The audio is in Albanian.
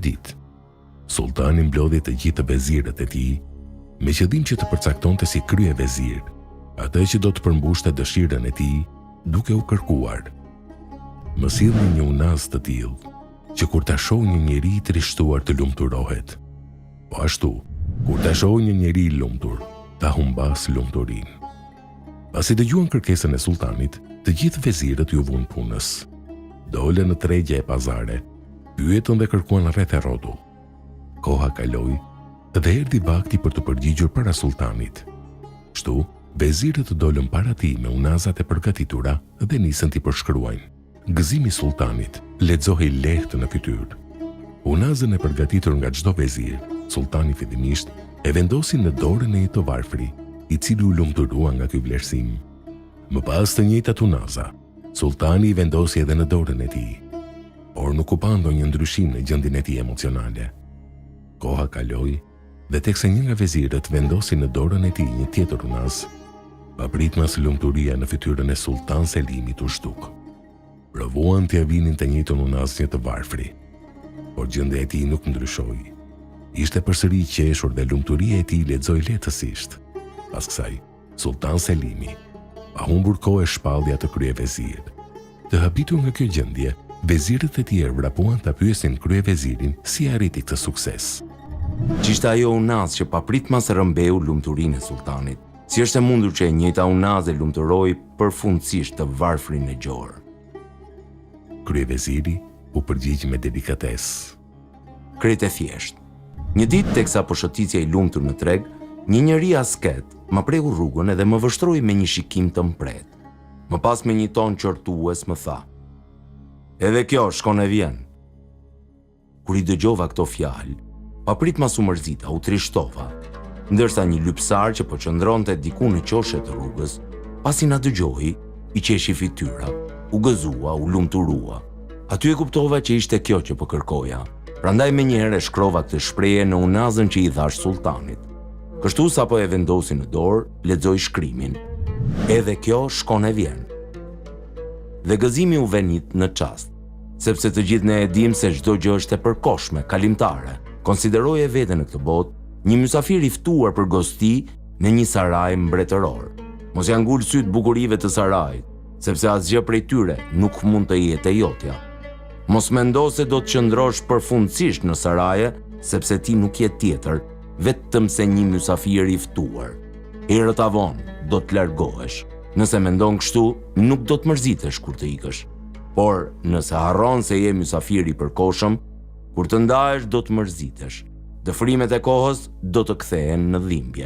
ditë, sultani mblodhi të gjithë vezirët e tij, me qëllim që të përcaktonte si krye vezir atë që do të përmbushte dëshirën e tij, duke u kërkuar. Më silli një unaz të tillë, që kur ta shohë një njeri i trishtuar të lumturohet. Po ashtu, kur ta shohë një njeri i lumtur, ta humbas lumturinë. Pasi dëgjuan kërkesën e sultanit, të gjithë vezirët ju vunë punës. Dolën në tregje e pazare, pyetën dhe kërkuan rreth e rrotull. Koha kaloi dhe erdhi vakti për të përgjigjur para sultanit. Kështu, vezirët dolën para tij me unazat e përgatitura dhe nisën t'i përshkruajnë. Gëzimi i sultanit lexohej lehtë në fytyrë. Unazën e përgatitur nga çdo vezir, sultani fillimisht e vendosi në dorën e një të varfri, i cili u lumturua nga ky vlerësim. Më pas të njëjtat unaza, sultani i vendosi edhe në dorën e tij, por nuk u pa ndonjë ndryshim në gjendjen e tij emocionale. Koha kaloi dhe teksa një nga vezirët vendosi në dorën e tij një tjetër unaz, papritmas lumturia në fytyrën e Sultan Selimit u shtuk. Provuan t'ia vinin të njëjtën unaz një të varfri, por gjendja e tij nuk ndryshoi. Ishte përsëri i qeshur dhe lumturia e tij lexoi lehtësisht. Pas kësaj, Sultan Selimi pa humbur kohë e shpallja të kryevezir. Të habitur nga kjo gjendje, vezirët e tjerë vrapuan ta pyesin kryevezirin si arriti këtë sukses. Ç'ishte ajo unaz që papritmas rrëmbeu lumturinë e sultanit? Si është e mundur që e njëjta unaz e lumturoi përfundësisht të varfrin e gjorë? Kryeveziri u përgjigj me delikatesë. Krejt e thjesht. Një ditë teksa po shëtitja i lumtur në treg, një njeri asket më preu rrugën edhe më vështroi me një shikim të mpret. Më pas me një ton qortues më tha: "Edhe kjo shkon e vjen." Kur i dëgjova këto fjalë, papritmas u mërzita, u trishtova, ndërsa një lypsar që po qëndronte diku në qoshe të rrugës, pasi na dëgjoi, i qeshi fytyra, u gëzua, u lumturua. Aty e kuptova që ishte kjo që po kërkoja. Prandaj menjëherë e shkrova këtë shprehje në unazën që i thash sultanit. Kështu sapo e vendosi në dorë, lexoi shkrimin: "Edhe kjo shkon e vjen." Dhe gëzimi u venit në çast, sepse të gjithë ne e dim se çdo gjë është e përkohshme, kalimtare. Konsideroje veten në këtë botë një mysafir i ftuar për gosti në një saraj mbretëror. Mos ja ngul syt bukurive të sarajit, sepse asgjë prej tyre nuk mund të jetë e jotja. Mos mendo se do të qëndrosh përfundësisht në saraje, sepse ti nuk je tjetër, vetëm se një mysafir i ftuar. Herët avon do të largohesh. Nëse mendon kështu, nuk do të mërzitesh kur të ikësh. Por nëse harron se je mysafir i përkohshëm, kur të ndahesh do të mërzitesh. Dëfrimet e kohës do të kthehen në dhimbje.